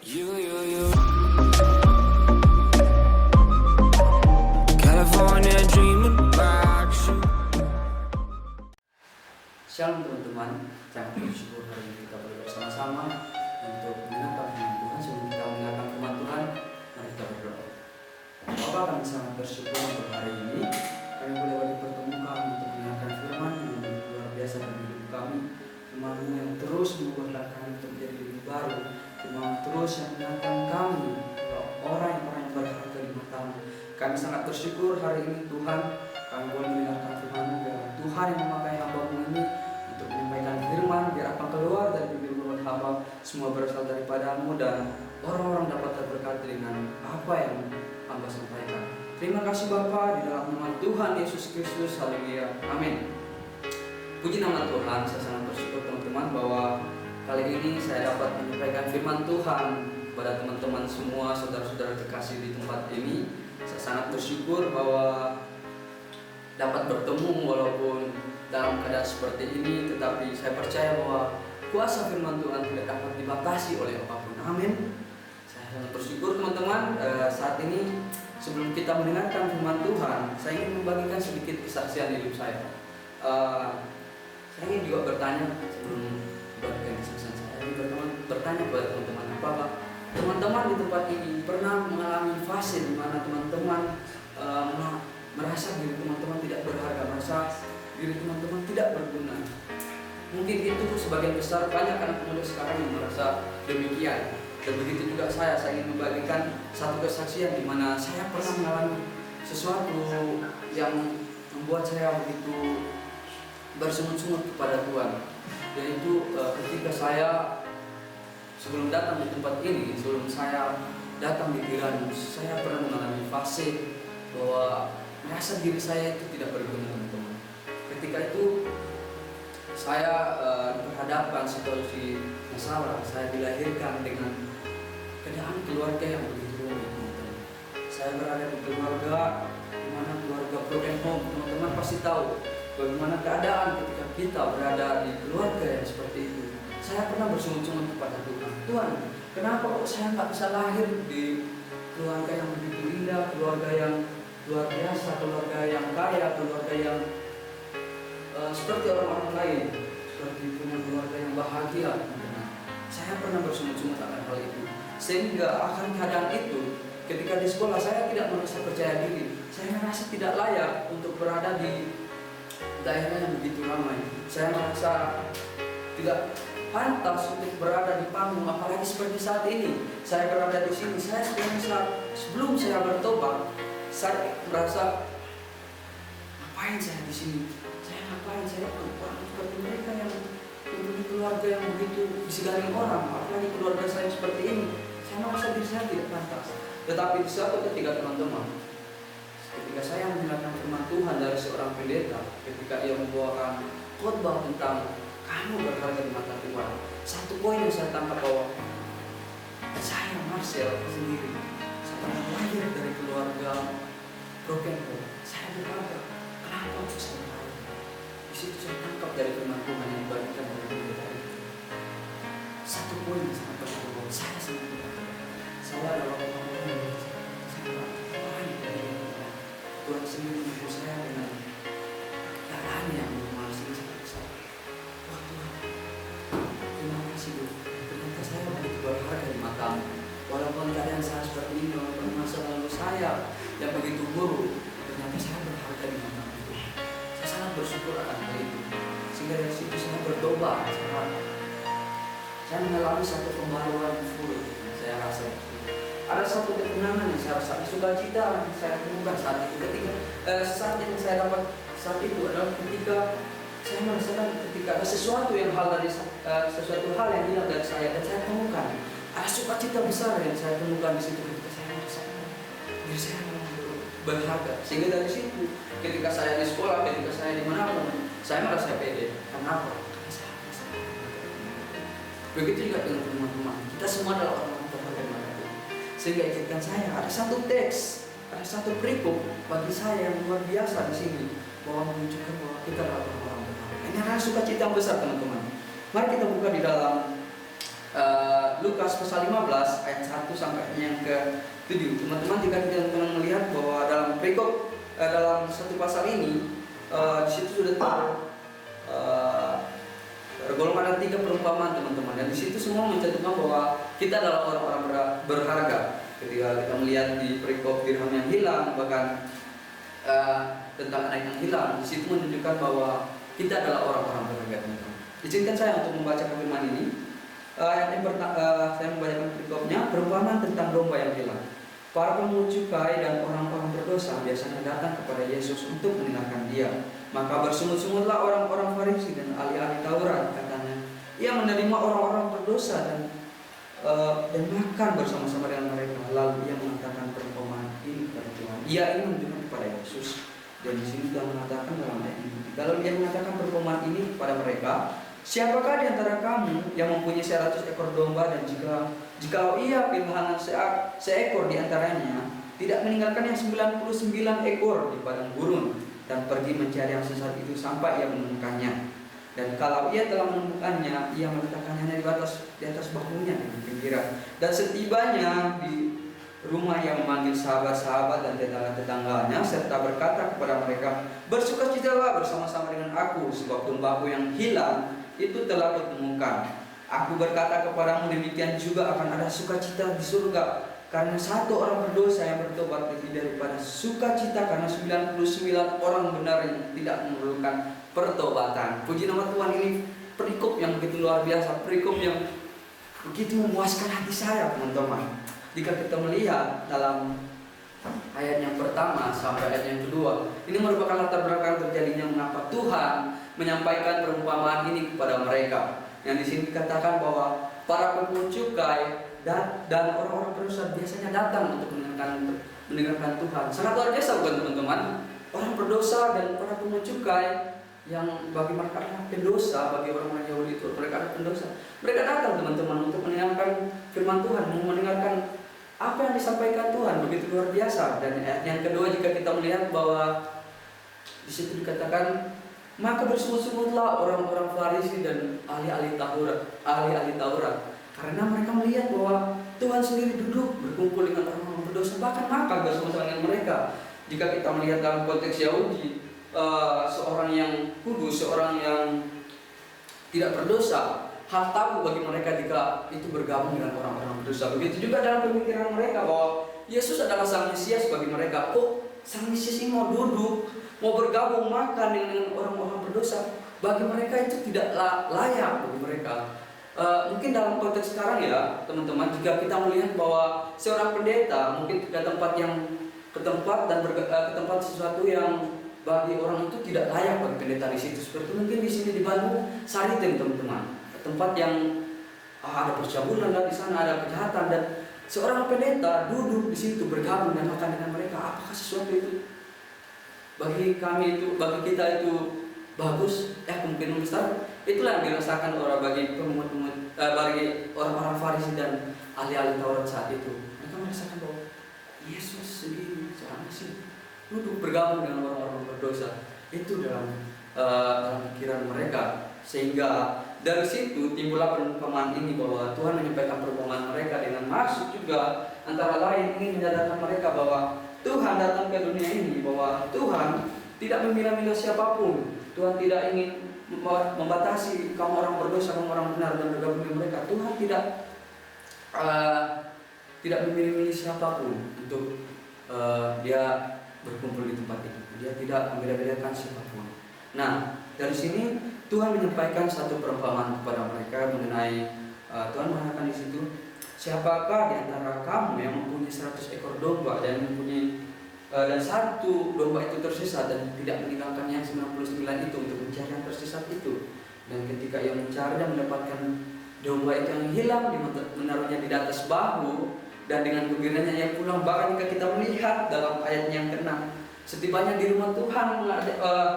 You. California dreaming about you. Shalom teman-teman, sangat bersyukur hari ini kita boleh bersama-sama untuk mendengarkan firman Tuhan. Sebelum kita mendengarkan firman Tuhan, mari kita berdoa. Bapa, kami sangat bersyukur untuk hari ini kami boleh dipertemukan untuk mendengarkan firman yang begitu luar biasa dalam hidup kami. Firman yang terus membuat kami untuk menjadi lebih baru. Firman terus yang mengingatkan kami orang-orang yang berharga di matamu. Kami sangat bersyukur hari ini Tuhan, kami boleh mendengarkan firman-Mu. Tuhan yang memakai hamba-Mu ini untuk menyampaikan firman, biar apa keluar dari bibir mulut hamba semua berasal daripadamu dan orang-orang dapat terberkati dengan apa yang hamba sampaikan. Terima kasih Bapa, di dalam nama Tuhan Yesus Kristus, haleluya, amin. Puji nama Tuhan, saya sangat bersyukur teman-teman bahwa kali ini saya dapat menyampaikan firman Tuhan kepada teman-teman semua, saudara-saudara terkasih di tempat ini. Saya sangat bersyukur bahwa dapat bertemu walaupun dalam keadaan seperti ini, tetapi saya percaya bahwa kuasa firman Tuhan tidak dapat dibatasi oleh apapun. Amin. Saya sangat bersyukur teman-teman. Saat ini sebelum kita mendengarkan firman Tuhan, saya ingin membagikan sedikit kesaksian hidup saya. Saya ingin juga bertanya sebelum membagikan kesaksian saya. Ini bertanya kepada teman-teman, apakah teman-teman di tempat ini pernah mengalami fase di mana teman-teman merasa diri teman-teman tidak berharga, merasa diri teman-teman tidak berguna? Mungkin itu sebagian besar banyak anak muda sekarang yang merasa demikian. Dan begitu juga saya ingin membagikan satu kesaksian di mana saya pernah mengalami sesuatu yang membuat saya begitu bersungut-sungut kepada Tuhan. Yaitu ketika saya sebelum datang di tempat ini, sebelum saya datang di Giranus, saya pernah mengalami fase bahwa merasa diri saya itu tidak berguna, teman-teman. Ketika itu saya berhadapan situasi masalah. Saya dilahirkan dengan keadaan keluarga yang begitu rumit, teman-teman. Saya berada di keluarga di mana keluarga broken home. Teman-teman pasti tahu bagaimana keadaan ketika kita berada di keluarga yang seperti itu. Saya pernah bersungut-sungut kepada Tuhan. Tuhan, kenapa kok saya nggak bisa lahir di keluarga yang begitu indah, keluarga yang luar biasa, keluarga yang kaya, keluarga yang seperti orang-orang lain, seperti punya keluarga yang bahagia. Saya pernah bersungut-sungut akan hal itu, sehingga akan keadaan itu ketika di sekolah saya tidak merasa percaya diri. Saya merasa tidak layak untuk berada di daerah yang begitu ramai. Saya merasa tidak pantas untuk berada di panggung, apalagi seperti saat ini. Saya berada di sini. Saya sebelum saya bertobat, saya merasa ngapain saya di sini? Saya ngapain? Saya orang seperti mereka yang mempunyai keluarga yang begitu disegani orang, apalagi keluarga saya seperti ini. Saya merasa diri saya tidak pantas. Tetapi di suatu ketika teman-teman, ketika saya mendengarkan firman Tuhan dari seorang pendeta, ketika ia membawakan khotbah tentang kamu berharga di mata Tuhan, satu poin yang saya tangkap bahwa saya Marcel sendiri, saya lahir dari keluarga broken home. Saya berharga. Kenapa aku bisa berharga? Di situ saya tangkap dari firman Tuhan yang dibagikan oleh pendeta itu. Satu poin yang sangat penting bahwa saya sangat berharga. Saya adalah orang yang Tuhan sendiri mengukur saya dengan keadaan yang masih sangat besar. Wah Tuhan, terima kasih Tuhan. Ternyata saya begitu berharga di matamu. Walaupun keadaan saya seperti ini, walaupun masa lalu saya yang begitu buruk, ternyata saya berharga di matamu. Saya sangat bersyukur akan hal itu. Sehingga dari situ saya bertobat. Saya mengalami satu pembaruan full. Saya rasa ada satu ketenangan yang saya rasa, sukacita yang saya temukan saat itu. Ketika saat yang saya dapat saat itu adalah ketika saya merasakan ketika ada sesuatu yang sesuatu hal yang hilang dari saya dan saya temukan ada sukacita besar yang saya temukan di situ ketika saya merasakan diri saya berharga. Sehingga dari situ ketika saya di sekolah, ketika saya dimanapun, saya merasa pede. Kenapa? Karena saya merasa begitu juga dengan teman-teman. Kita semua adalah orang-orang berharga di mata Tuhan. Sehingga izinkan saya ada satu teks, ada satu perikop bagi saya yang luar biasa di sini, bahwa menunjukkan bahwa kita adalah orang-orang berharga. Ini adalah sukacita yang besar, teman-teman. Mari kita buka di dalam Lukas pasal 15 ayat 1 sampai yang ke-7. Teman-teman, jika teman-teman melihat bahwa dalam perikop dalam satu pasal ini di situ sudah tergolong ada 3 perumpamaan, teman-teman, dan di situ semua mencantumkan bahwa kita adalah orang-orang berharga. Ketika kita melihat di perikop dirham yang hilang, bahkan tentang anak yang hilang, di situ menunjukkan bahwa kita adalah orang-orang berharga, teman-teman. Izinkan saya untuk membaca firman ini. Ayat yang saya membacakan perikopnya, perumpamaan tentang domba yang hilang. Para pemungut cukai dan orang-orang berdosa biasanya datang kepada Yesus untuk mendengarkan dia. Maka bersungut-sungutlah orang-orang Farisi dan ahli-ahli Taurat, katanya, ia menerima orang-orang berdosa dan makan bersama-sama dengan mereka. Lalu ia mengatakan perumpamaan ini kepada Tuhan. Ia ini menunjukkan kepada Yesus. Dan di sini Tuhan mengatakan dalam ayat ini, kalau dia mengatakan perumpamaan ini kepada mereka, siapakah di antara kamu yang mempunyai 100 ekor domba dan jikalau ia kehilangan seekor di antaranya, tidak meninggalkan yang 99 ekor di padang gurun dan pergi mencari yang sesat itu sampai ia menemukannya. Dan kalau ia telah menemukannya, ia meletakkannya di atas bahunya dengan gembira. Dan setibanya di rumah yang memanggil sahabat-sahabat dan tetangga-tetangganya serta berkata kepada mereka, bersukacitalah bersama-sama dengan aku, sebab dombaku yang hilang itu telah kutemukan. Aku berkata kepadamu, demikian juga akan ada sukacita di surga karena satu orang berdosa yang bertobat lebih daripada sukacita karena 99 orang benar yang tidak memerlukan pertobatan. Puji nama Tuhan, ini perikop yang begitu luar biasa, perikop yang begitu memuaskan hati saya, teman-teman. Jika kita melihat dalam ayat yang pertama sampai ayat yang kedua, ini merupakan latar belakang terjadinya mengapa Tuhan menyampaikan perumpamaan ini kepada mereka. Yang di sini dikatakan bahwa para pemungut cukai dan orang-orang berdosa biasanya datang untuk mendengarkan Tuhan. Sangat luar biasa, bukan, teman-teman? Orang berdosa dan para pemungut cukai yang bagi mereka adalah pendosa, bagi orang-orang Yahudi itu mereka adalah pendosa. Mereka datang, teman-teman, untuk mendengarkan firman Tuhan, mendengarkan apa yang disampaikan Tuhan, begitu luar biasa. Dan ayat yang kedua, jika kita melihat bahwa di situ dikatakan, maka bersungut-sungutlah orang-orang Farisi dan ahli-ahli Taurat, karena mereka melihat bahwa Tuhan sendiri duduk berkumpul dengan orang-orang berdosa, bahkan makan bersama-sama dengan mereka. Jika kita melihat dalam konteks Yahudi, seorang yang kudus, seorang yang tidak berdosa, hal tabu bagi mereka jika itu bergabung dengan orang-orang berdosa. Begitu juga dalam pemikiran mereka bahwa Yesus adalah Sang Mesias bagi mereka. Kok Sang Mesias ini mau duduk, mau bergabung, makan dengan orang-orang berdosa? Bagi mereka itu tidak layak bagi mereka. Mungkin dalam konteks sekarang ya, teman-teman, jika kita melihat bahwa seorang pendeta mungkin ke tempat ke tempat sesuatu yang bagi orang itu tidak layak bagi pendeta di situ. Seperti mungkin di sini di Bandung, Sariten, teman-teman, tempat yang ada percabulan, dan di sana ada kejahatan, dan seorang pendeta duduk di situ bergabung dan makan dengan mereka. Apakah sesuatu itu bagi kita itu bagus? Kemungkinan besar itulah yang dirasakan bagi orang-orang Farisi dan ahli-ahli Taurat saat itu. Mereka merasakan bahwa Yesus sendiri seorang Mesias duduk bergabung dengan orang-orang berdosa. Itu dalam pikiran mereka, sehingga dari situ timbullah perumpamaan ini, bahwa Tuhan menyampaikan perumpamaan mereka dengan maksud juga antara lain ingin menyadarkan mereka bahwa Tuhan datang ke dunia ini, bahwa Tuhan tidak memilah-milah siapapun. Tuhan tidak ingin membatasi kamu orang berdosa, kamu orang benar dan bergabung dengan mereka. Tuhan tidak memilih siapapun untuk dia berkumpul di tempat itu. Dia tidak membeda-bedakan siapapun. Nah, dari sini Tuhan menyampaikan satu perumpamaan kepada mereka mengenai Tuhan mengatakan di situ, siapakah di antara kamu yang mempunyai 100 ekor domba dan dan satu domba itu tersesat dan tidak meninggalkan yang 99 itu untuk mencari yang tersesat itu. Dan ketika ia mencari dan mendapatkan domba itu yang hilang, menaruhnya di atas bahu dan dengan gembiranya ia pulang. Bahkan jika kita melihat dalam ayat yang ke-6, setibanya di rumah Tuhan,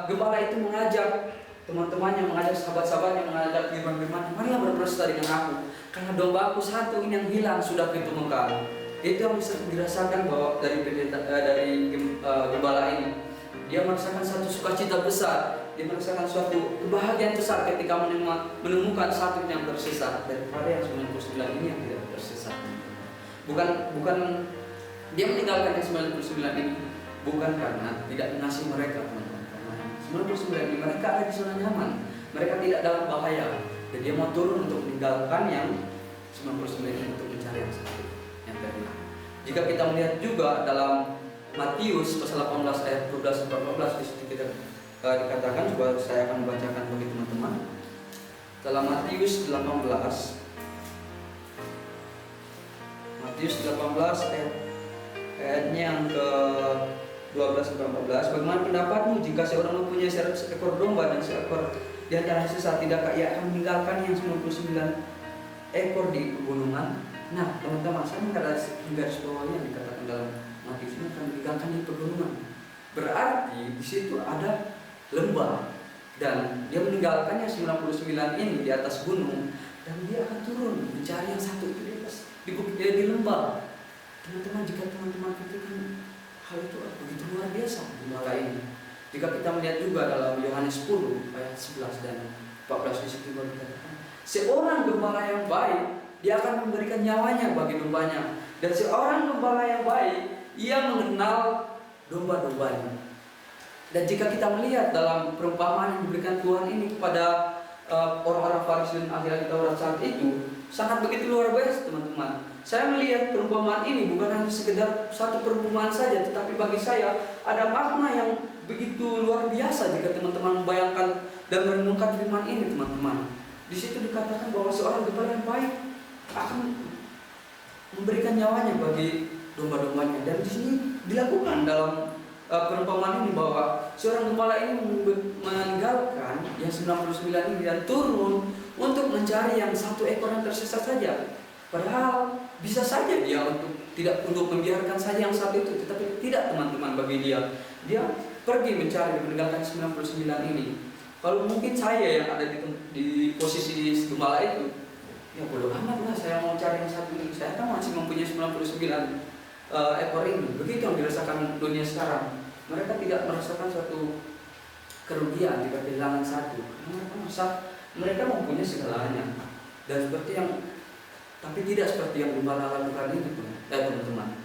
gembala itu mengajak teman-temannya, mengajak sahabat-sahabatnya, mengajak firman-firman, marilah berpesta dengan aku, karena domba aku satu ini yang hilang sudah kutemukan. Itu yang bisa dirasakan bahwa dari gembala ini, dia merasakan satu sukacita besar, dia merasakan suatu kebahagiaan besar ketika menemukan satu yang tersesat daripada yang 99 ini yang tidak tersesat. Bukan dia meninggalkan yang 99 ini bukan karena tidak mengasihi mereka, teman-teman. 99 ini mereka ada di zona nyaman, mereka tidak dalam bahaya, dan dia mau turun untuk meninggalkan yang 99 ini untuk mencari yang satu, yang kedua. Jika kita melihat juga dalam Matius pasal 18 ayat 12 sampai 14, di situ kita dikatakan, coba saya akan membacakan bagi teman-teman. Dalam Matius 18 ayatnya yang ke 12 sampai 14. Bagaimana pendapatmu jika seorang mempunyai 100 ekor domba dan seekor di antara sisa, tidakkah ia akan meninggalkan yang 99 ekor di pegunungan? Nah, teman-teman, saya menggaris bawahi yang dikatakan dalam Matius ini akan meninggalkan di pegunungan. Berarti di situ ada lembah, dan dia meninggalkannya 99 ini di atas gunung, dan dia akan turun mencari yang satu itu di atas di lembah. Teman-teman, jika teman-teman pikirkan hal itu begitu luar biasa gembala ini. Jika kita melihat juga dalam Yohanes 10 ayat 11 dan 14, di situ dikatakan, seorang gembala yang baik dia akan memberikan nyawanya bagi dombanya, dan seorang gembala yang baik ia mengenal domba-dombanya. Dan jika kita melihat dalam perumpamaan yang diberikan Tuhan ini kepada orang-orang Farisi dan ahli Taurat saat itu, sangat begitu luar biasa, teman-teman. Saya melihat perumpamaan ini bukan hanya sekedar satu perumpamaan saja, tetapi bagi saya ada makna yang begitu luar biasa jika teman-teman membayangkan dan merenungkan firman ini, teman-teman. Di situ dikatakan bahwa seorang gembala yang baik akan memberikan nyawanya bagi domba-dombanya, dan di sini dilakukan dalam perumpamaan ini bahwa seorang gembala ini meninggalkan yang 99 ini dan turun untuk mencari yang satu ekor yang tersesat saja. Padahal bisa saja dia untuk membiarkan saja yang satu itu, tetapi tidak, teman-teman. Bagi dia pergi mencari, meninggalkan 99 ini. Kalau mungkin saya yang ada di posisi gembala itu, ya bodoh amat lah, saya mau cari yang satu ini, saya kan masih mempunyai 99 ekor ini. Begitu yang dirasakan dunia sekarang. Mereka tidak merasakan suatu kerugian jika kehilangan satu. Mereka mempunyai segalanya, dan tapi tidak seperti yang gembala lakukan ini, teman-teman.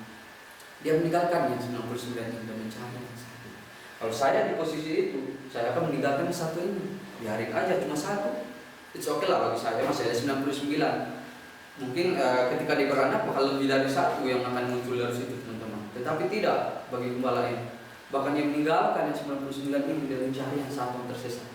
Dia meninggalkan yang 99 ini dan mencari yang satu. Kalau saya di posisi itu, saya akan meninggalkan yang satu ini. Biarin aja cuma satu. It's okay lah bagi saya, masih ada 99. Mungkin ketika dia beranak bakal lebih dari satu yang akan muncul dari situ, teman-teman. Tetapi tidak bagi gembala ini. Bahkan yang meninggalkan yang 99 ini dan mencari yang satu yang tersesat.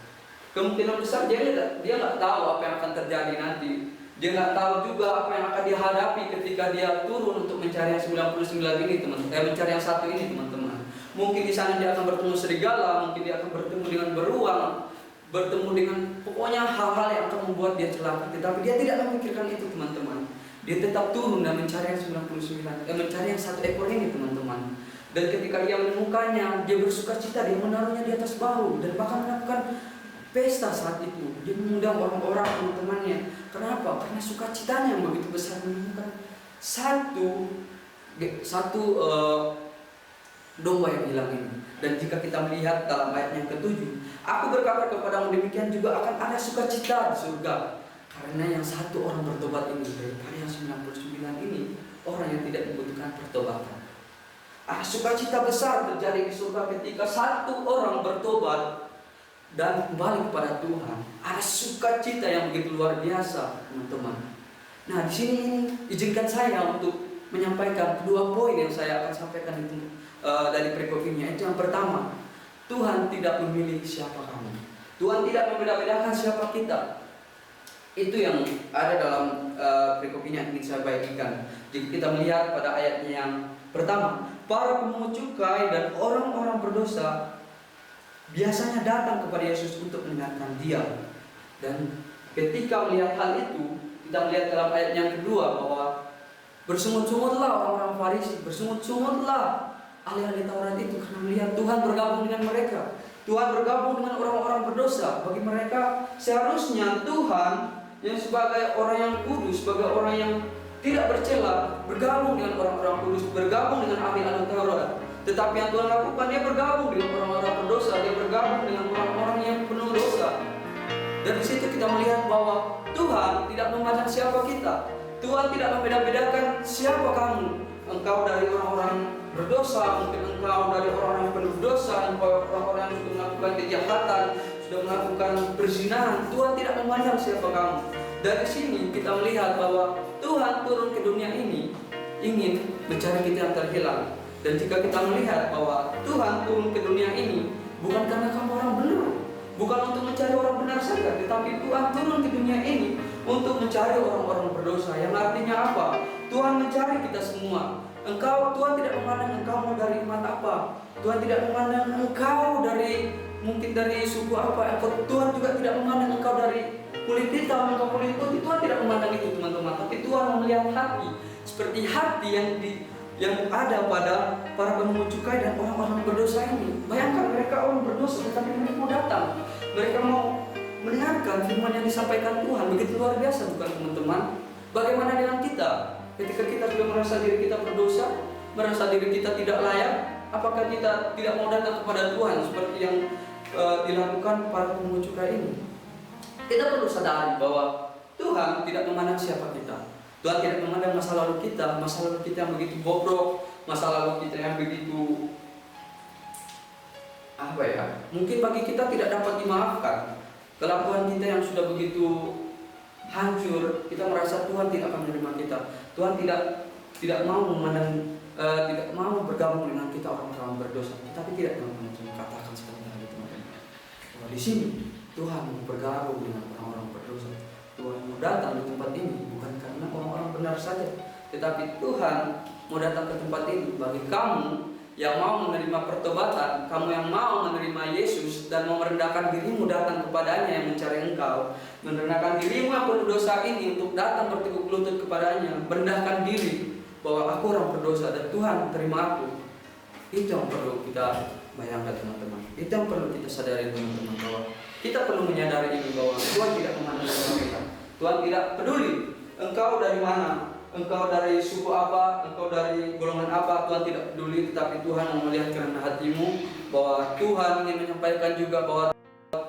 Kemungkinan besar dia nggak tahu apa yang akan terjadi nanti. Dia nggak tahu juga apa yang akan dihadapi ketika dia turun untuk mencari yang 99 ini, teman-teman. Mencari yang satu ini, teman-teman. Mungkin di sana dia akan bertemu serigala, mungkin dia akan bertemu dengan beruang, bertemu dengan pokoknya hal-hal yang akan membuat dia celaka. Tetapi dia tidak memikirkan itu, teman-teman. Dia tetap turun dan mencari yang 99, mencari yang satu ekor ini, teman-teman. Dan ketika dia menemukannya, dia bersuka cita, dia menaruhnya di atas bahu dan bahkan melakukan pesta saat itu. Dia mengundang orang-orang, teman-temannya. Kenapa? Karena sukacitanya yang begitu besar menemukan satu domba yang hilang ini. Dan jika kita melihat dalam ayat yang ke-7, aku berkata kepadamu, demikian juga akan ada sukacita di surga, karena yang satu orang bertobat ini daripada yang 99 ini orang yang tidak membutuhkan pertobatan. Sukacita besar terjadi di surga ketika satu orang bertobat dan kembali kepada Tuhan. Ada sukacita yang begitu luar biasa, teman-teman. Nah, di sini izinkan saya untuk menyampaikan kedua poin yang saya akan sampaikan itu dari perikop ini. Itu yang pertama, Tuhan tidak memilih siapa kamu. Tuhan tidak membeda-bedakan siapa kita. Itu yang ada dalam perikop ini yang ingin saya bagikan. Jika kita melihat pada ayatnya yang pertama, para pemungut cukai dan orang-orang berdosa biasanya datang kepada Yesus untuk mendengarkan Dia. Dan ketika melihat hal itu, kita melihat dalam ayat yang kedua bahwa bersungut-sungutlah orang-orang Farisi, bersungut-sungutlah ahli-ahli Taurat itu, karena melihat Tuhan bergabung dengan mereka. Tuhan bergabung dengan orang-orang berdosa. Bagi mereka seharusnya Tuhan yang sebagai orang yang kudus, sebagai orang yang tidak bercela, bergabung dengan orang-orang kudus, bergabung dengan ahli-ahli Taurat. Tetapi yang Tuhan lakukan, Dia bergabung dengan orang-orang berdosa, Dia bergabung dengan orang-orang yang penuh dosa. Dan di situ kita melihat bahwa Tuhan tidak memandang siapa kita. Tuhan tidak membeda-bedakan siapa kamu. Engkau dari orang-orang berdosa, mungkin engkau dari orang-orang yang penuh dosa, engkau orang-orang yang sudah melakukan kejahatan, sudah melakukan perzinahan. Tuhan tidak memandang siapa kamu. Dari sini kita melihat bahwa Tuhan turun ke dunia ini ingin mencari kita yang terhilang. Dan jika kita melihat bahwa Tuhan turun ke dunia ini bukan karena kamu orang benar, bukan untuk mencari orang benar saja, tetapi Tuhan turun ke dunia ini untuk mencari orang-orang berdosa. Yang artinya apa? Tuhan mencari kita semua. Tuhan tidak memandang engkau mau dari umat apa. Tuhan tidak memandang engkau dari mungkin dari suku apa. Tuhan juga tidak memandang engkau dari kulit hitam, engkau kulit putih. Tuhan tidak memandang itu, teman-teman. Tapi Tuhan melihat hati, seperti hati yang ada pada para pemungut cukai dan orang-orang berdosa ini. Bayangkan mereka orang berdosa, tetapi mereka mau datang. Mereka mau mendengarkan firman yang disampaikan Tuhan. Begitu luar biasa, bukan, teman-teman? Bagaimana dengan kita? Ketika kita sudah merasa diri kita berdosa, merasa diri kita tidak layak, apakah kita tidak mau datang kepada Tuhan seperti yang dilakukan para pemungut cukai ini? Kita perlu sadari bahwa Tuhan tidak memandang siapa kita. Tuhan tidak memandang masa lalu kita yang begitu bobrok, masa lalu kita yang begitu mungkin bagi kita tidak dapat dimaafkan. Kelakuan kita yang sudah begitu hancur, kita merasa Tuhan tidak akan menerima kita. Tuhan tidak mau memandang, tidak mau bergabung dengan kita orang-orang berdosa. Tapi tidak, teman-teman, saya katakan sekali lagi, teman-teman, bahwa di sini Tuhan mau bergabung dengan orang-orang berdosa. Tuhan mau datang di tempat ini bukan karena orang-orang benar saja, tetapi Tuhan mau datang ke tempat ini bagi kamu yang mau menerima pertobatan, kamu yang mau menerima Yesus dan mau merendahkan dirimu datang kepadanya yang mencari engkau, merendahkan dirimu yang penuh dosa ini untuk datang bertekuk lutut kepadanya, merendahkan diri bahwa aku orang berdosa dan Tuhan terima aku. Itu yang perlu kita bayangkan, teman-teman. Itu yang perlu kita sadari, teman-teman, bahwa kita perlu menyadari ini bahwa Tuhan tidak memandang kita. Tuhan tidak peduli engkau dari mana, engkau dari suku apa, engkau dari golongan apa, Tuhan tidak peduli. Tetapi Tuhan mau melihat kerendahan hatimu, bahwa Tuhan ingin menyampaikan juga bahwa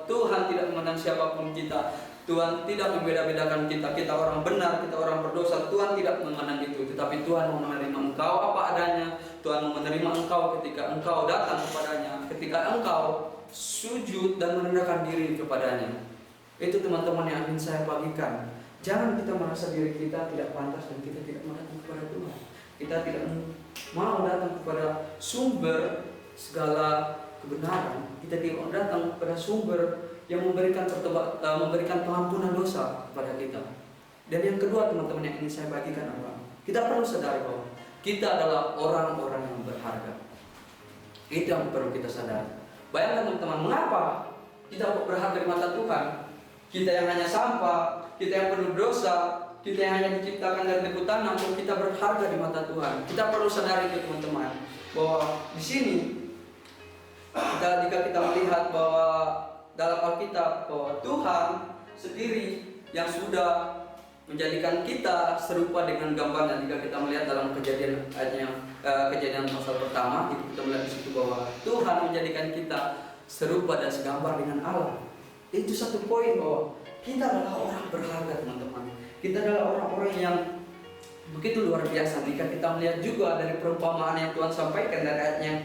Tuhan tidak memandang siapapun kita. Tuhan tidak membeda-bedakan kita. Kita orang benar, kita orang berdosa. Tuhan tidak memandang itu. Tetapi Tuhan mau menerima engkau apa adanya. Tuhan mau menerima engkau ketika engkau datang kepadanya, ketika engkau sujud dan merendahkan diri kepadanya. Itu, teman-teman, yang ingin saya bagikan. Jangan kita merasa diri kita tidak pantas dan kita tidak mau datang kepada Tuhan. Kita tidak mau datang kepada sumber segala kebenaran. Kita tidak mau datang kepada sumber yang memberikan pengampunan dosa kepada kita. Dan yang kedua, teman-teman, yang ingin saya bagikan apa? Kita perlu sadari bahwa kita adalah orang-orang yang berharga. Itu yang perlu kita sadari. Bayangkan, teman-teman, mengapa kita kok berharga di mata Tuhan? Kita yang hanya sampah, kita yang penuh dosa, kita yang hanya diciptakan dari debu tanah, kok kita berharga di mata Tuhan. Kita perlu sadari itu, teman-teman, bahwa di sini jika kita melihat bahwa dalam Alkitab bahwa Tuhan sendiri yang sudah menjadikan kita serupa dengan gambarnya. Jika kita melihat dalam kejadian kejadian pasal pertama, itu kita melihat di situ bahwa Tuhan menjadikan kita serupa dan segambar dengan Allah. Itu satu poin bahwa kita adalah orang berharga, teman-teman. Kita adalah orang-orang yang begitu luar biasa. Jika kita melihat juga dari perumpamaan yang Tuhan sampaikan dari ayat yang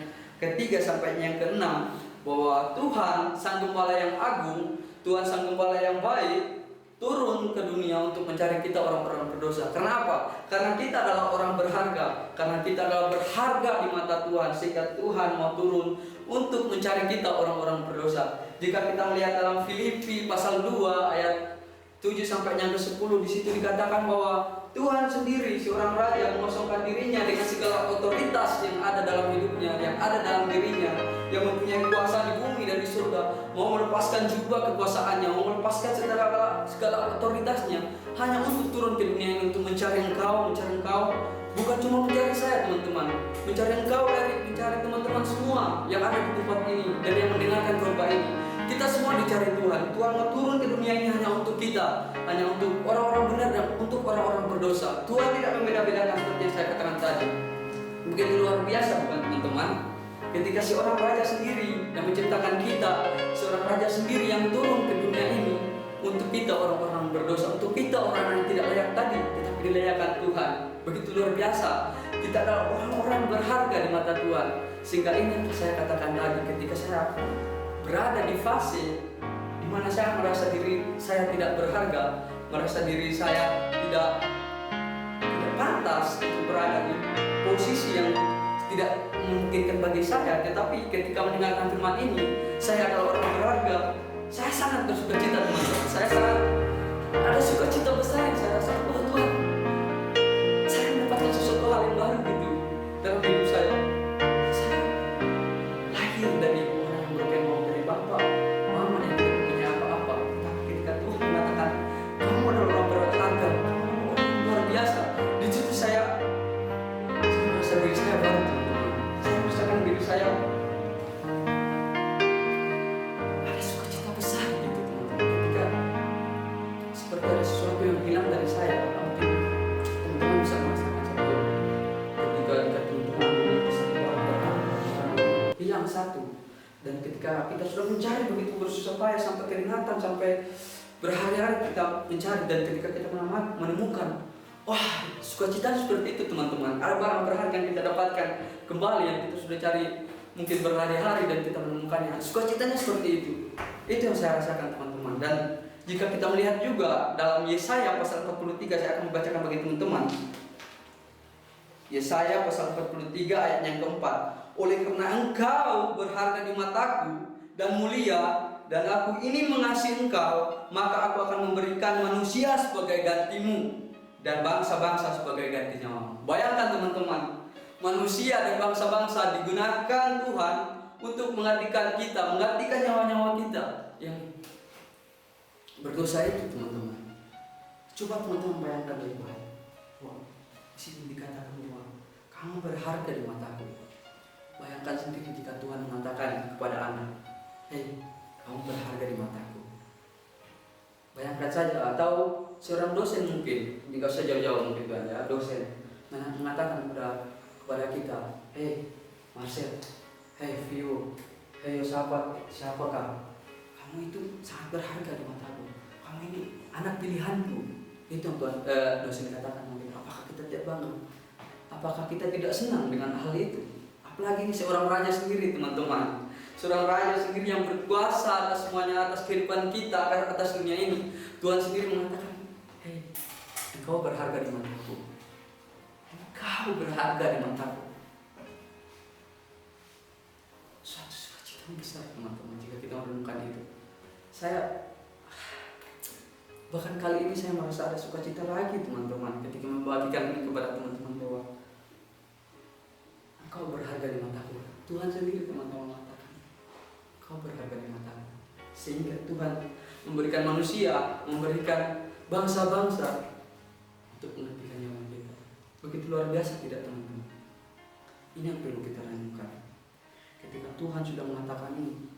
ketiga sampai yang keenam, bahwa Tuhan sang gembala yang agung, Tuhan sang gembala yang baik turun ke dunia untuk mencari kita orang-orang berdosa. Kenapa? Karena kita adalah orang berharga. Karena kita adalah berharga di mata Tuhan, sehingga Tuhan mau turun untuk mencari kita orang-orang berdosa. Jika kita melihat dalam Filipi pasal 2 ayat 7 sampai yang ke-10, di situ dikatakan bahwa Tuhan sendiri, seorang raja, mengosongkan dirinya dengan segala otoritas yang ada dalam hidupnya, yang ada dalam dirinya, yang mempunyai kuasa di bumi dan di surga, mau melepaskan juga kekuasaannya, mau melepaskan segala otoritasnya, hanya untuk turun ke dunia ini untuk mencari engkau, bukan cuma mencari saya, teman-teman, mencari engkau, mencari teman-teman semua yang ada di tempat ini dan yang mendengarkan khotbah ini. Kita semua dicari Tuhan. Tuhan mau turun ke dunia ini hanya untuk kita, hanya untuk orang-orang benar dan untuk orang-orang berdosa. Tuhan tidak membeda-bedakan seperti yang saya katakan tadi. Begitu luar biasa, bukan, teman-teman? Ketika seorang raja sendiri yang menciptakan kita, seorang raja sendiri yang turun ke dunia ini untuk kita orang-orang berdosa, untuk kita orang yang tidak layak tadi, tetapi dilayakkan Tuhan. Begitu luar biasa. Kita adalah orang-orang berharga di mata Tuhan. Sehingga ini yang saya katakan tadi, ketika saya berada di fase di mana saya merasa diri saya tidak berharga, merasa diri saya tidak pantas untuk berada di posisi yang tidak memungkinkan bagi saya, tetapi ketika mendengarkan firman ini, saya adalah orang berharga. Saya sangat bersukacita, teman-teman. Saya sangat ada sukacita besar yang saya rasa, oh Tuhan, saya mendapatkan sesuatu hal yang baru gitu dalam hidup saya. Saya lahir dari orang yang broken home, dari bapak, mama yang tidak punya apa-apa. Tapi ketika Tuhan mengatakan, kamu adalah orang berharga, kamu adalah orang yang luar biasa. Di situ saya merasa diri saya baru, teman-teman. Saya merasakan diri saya ada sukacita besar gitu, teman-teman. Ketika seperti ada sesuatu yang hilang dari saya, mungkin teman-teman bisa merasakan satu. Ketika teman-teman memiliki satu orang hilang satu, dan ketika kita sudah mencari begitu bersusah payah sampai keringatan, sampai berhari-hari kita mencari, dan ketika kita menemukan, wah, sukacita seperti itu, teman-teman. Ada barang berharga yang kita dapatkan kembali yang kita sudah cari mungkin berhari-hari dan kita menemukannya. Sukacitanya seperti itu. Itu yang saya rasakan, teman-teman. Dan jika kita melihat juga dalam Yesaya pasal 43, saya akan membacakan bagi teman-teman. Yesaya pasal 43 ayat yang keempat. Oleh karena engkau berharga di mataku dan mulia, dan aku ini mengasihi engkau, maka aku akan memberikan manusia sebagai gantimu dan bangsa-bangsa sebagai ganti nyawa. Bayangkan, teman-teman, manusia dan bangsa-bangsa digunakan Tuhan untuk menggantikan kita, menggantikan nyawa-nyawa kita yang berdosa itu, teman-teman. Coba teman-teman bayangkan baik-baik. Wah, di sini dikatakan bahwa kamu berharga di mataku. Bayangkan sendiri jika Tuhan mengatakan kepada anak, hei, kamu berharga di mataku. Bayangkan saja, atau seorang dosen mungkin, jika saya jauh-jauh mungkin ya, dosen mengatakan kepada kita, hei Marcel, hei Vio, hei siapakah? Kamu itu sangat berharga di mataku. Kamu ini anak pilihanku. Itu yang dosen katakan mungkin. Apakah kita tidak bangga? Apakah kita tidak senang dengan hal itu? Apalagi ini seorang raja sendiri, teman-teman. Seorang raja sendiri yang berkuasa atas semuanya, atas kehidupan kita, atas dunia ini. Tuhan sendiri mengatakan, hei, engkau berharga di mataku. Engkau berharga di mataku. Suatu sukacita besar, teman-teman, jika kita merenungkan itu. Saya bahkan kali ini saya merasa ada sukacita lagi, teman-teman, ketika membagikan ini kepada teman-teman bahwa engkau berharga di mataku. Tuhan sendiri, teman-teman, mengatakan engkau berharga di mataku. Sehingga Tuhan memberikan manusia, memberikan bangsa-bangsa untuk menggantikan nyawa kita. Begitu luar biasa, tidak, teman-teman? Ini yang perlu kita renungkan. Ketika Tuhan sudah mengatakan ini,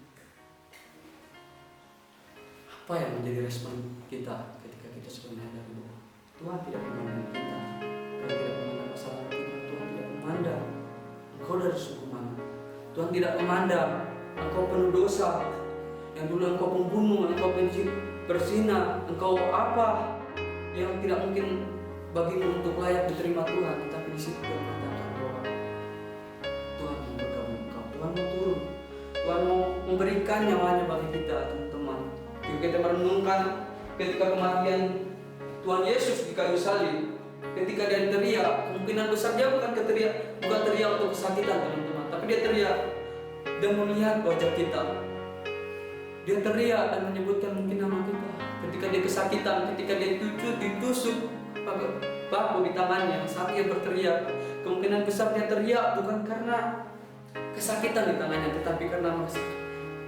apa yang menjadi respon kita ketika kita sudah menyadari bahwa Tuhan tidak memandang kita, Tuhan tidak memandang masalah kita, Tuhan tidak memandang engkau dari suku mana, Tuhan tidak memandang engkau penuh dosa, yang dulu engkau pembunuh, engkau berzina, engkau apa yang tidak mungkin bagimu untuk layak diterima Tuhan. Tetapi di situ Tuhan mengatakan bahwa Tuhan mau bergabung engkau, Tuhan mau turun, Tuhan mau memberikan nyawanya bagi kita, teman-teman. Jika kita merenungkan ketika kematian Tuhan Yesus di kayu salib, ketika dia teriak, kemungkinan besar dia bukan teriak untuk kesakitan, teman-teman, tapi dia teriak dan melihat wajah kita. Dia teriak dan menyebutkan mungkin nama kita. Ketika dia kesakitan, ketika dia ditusuk paku di tangannya, saat dia berteriak, kemungkinan besar dia teriak bukan karena kesakitan di tangannya, tetapi karena merasa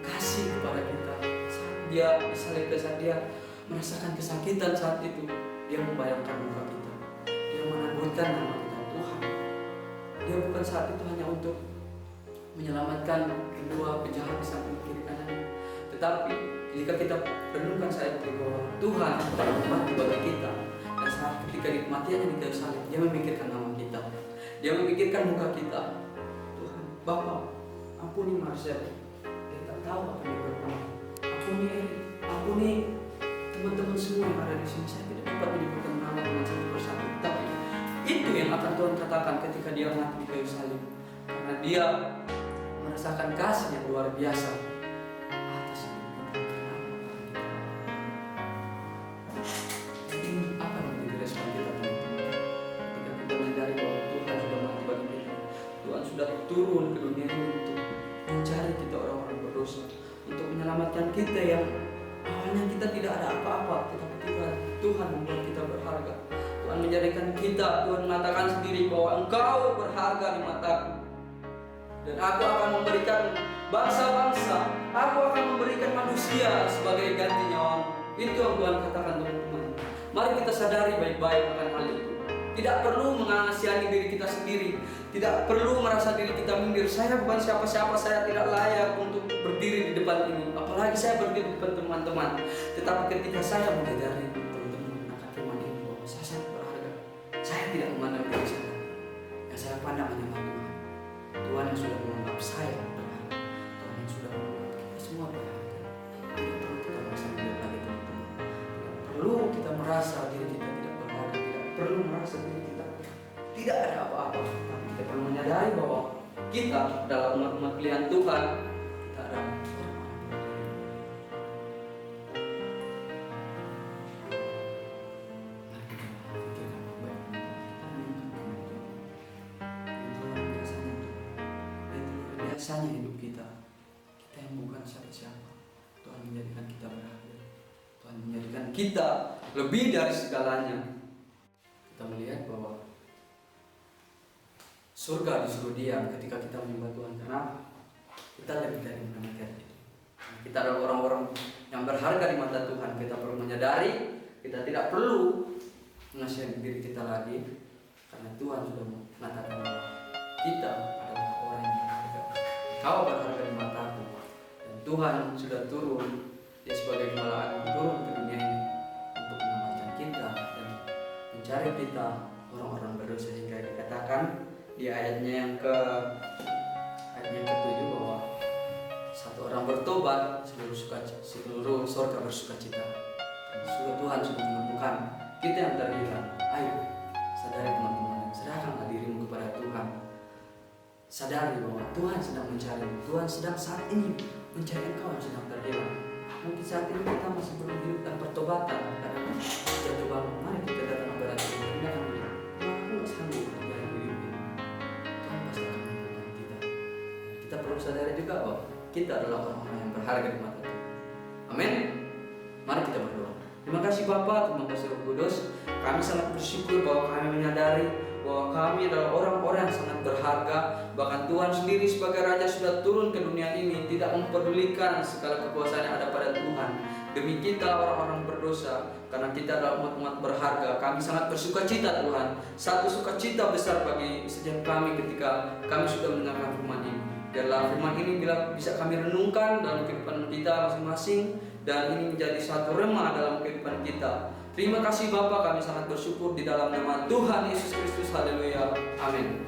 kasih kepada kita. Saat dia disalib, saat dia merasakan kesakitan, saat itu dia membayangkan muka kita, dia menyebutkan nama kita, Tuhan. Dia bukan saat itu hanya untuk menyelamatkan kedua penjahat di samping kiri kanan, tetapi jika kita renungkan saat itu bahwa Tuhan telah mati bagi kita, dan saat ketika kematiannya di kayu salib, dia memikirkan nama kita, dia memikirkan muka kita. Tuhan, Bapa, ampuni Marcel, dia tak tahu apa yang berbuat. Ampuni Eri, ampuni teman-teman semua yang ada di sini, saya tidak dapat menyebutkan nama dengan satu persatu, tapi itu yang akan Tuhan katakan ketika dia mati di kayu salib, karena dia merasakan kasih yang luar biasa atas hidup kita. Jadi apa yang menjadi respon kita, teman-teman? Ketika kita menyadari bahwa Tuhan sudah mati bagi kita, Tuhan sudah turun ke dunia ini untuk mencari kita orang-orang berdosa, untuk menyelamatkan kita yang awalnya kita tidak ada apa-apa, tetapi Tuhan membuat kita berharga. Tuhan menjadikan kita, Tuhan mengatakan sendiri bahwa engkau berharga di mataku, dan aku akan memberikan bangsa-bangsa, aku akan memberikan manusia sebagai ganti nyawamu. Itu yang Tuhan katakan, teman-teman. Mari kita sadari baik-baik akan hal itu. Tidak perlu mengasihani diri kita sendiri, tidak perlu merasa diri kita minder. Saya bukan siapa-siapa, saya tidak layak untuk berdiri di depan ini, apalagi saya berdiri di depan teman-teman. Tetapi ketika saya menyadari, teman-teman, akan firman ini bahwa saya sangat berharga, saya tidak memandang diri saya, yang saya pandang hanya Tuhan. Tuhan yang sudah menganggap saya berharga, Tuhan yang sudah menganggap kita semua berharga. Tidak perlu kita merasa minder lagi, teman-teman. Tidak perlu kita merasa diri kita tidak berharga, tidak perlu merasa diri kita tidak ada apa-apa. Tapi kita perlu menyadari bahwa kita adalah umat-umat pilihan Tuhan. Kita adalah biasanya hidup kita yang bukan siapa-siapa. Tuhan menjadikan kita berharga. Tuhan menjadikan kita lebih dari segalanya. Kita melihat bahwa surga disuruh diam ketika kita menyembah Tuhan, karena kita lebih dari mendengar itu. Kita adalah orang-orang yang berharga di mata Tuhan. Kita perlu menyadari, kita tidak perlu mengasihani diri kita lagi, karena Tuhan sudah mengatakan bahwa kita adalah orang yang berharga. Kau berharga di mataku, dan Tuhan sudah turun, dia sebagai gembala turun ke dunia ini untuk menyelamatkan kita dan mencari kita orang-orang berdosa, sehingga dikatakan di ayatnya yang ke-7 bahwa satu orang bertobat, seluruh surga bersukacita. Tuhan sudah menemukan kita yang terhilang. Ayo sadari, teman-teman, serahkanlah dirimu kepada Tuhan. Sadari bahwa Tuhan sedang mencari, Tuhan sedang saat ini mencari engkau yang sedang terhilang. Mungkin saat ini kita masih belum hidup dan pertobatan, karena jatuh bangun. Mari kita datang kepada Tuhan. Kita akan bilang, aku nggak sanggup menjalani hidup ini. Tuhan pasti akan membuka kita. Kita perlu sadari juga bahwa kita adalah orang-orang yang berharga di mata Tuhan. Amin. Mari kita berdoa. Terima kasih Bapa, terima kasih Roh Kudus. Kami sangat bersyukur bahwa kami menyadari bahwa kami adalah orang-orang yang sangat berharga. Bahkan Tuhan sendiri sebagai Raja sudah turun ke dunia ini, tidak mempedulikan segala kekuasaan yang ada pada Tuhan demi kita orang-orang berdosa. Karena kita adalah umat-umat berharga, kami sangat bersukacita Tuhan. Satu sukacita besar bagi setiap kami ketika kami sudah mendengarkan firman ini. Biarlah firman ini bila bisa kami renungkan dalam kehidupan kita masing-masing, dan ini menjadi satu remah dalam kehidupan kita. Terima kasih Bapa, kami sangat bersyukur di dalam nama Tuhan Yesus Kristus. Haleluya. Amin.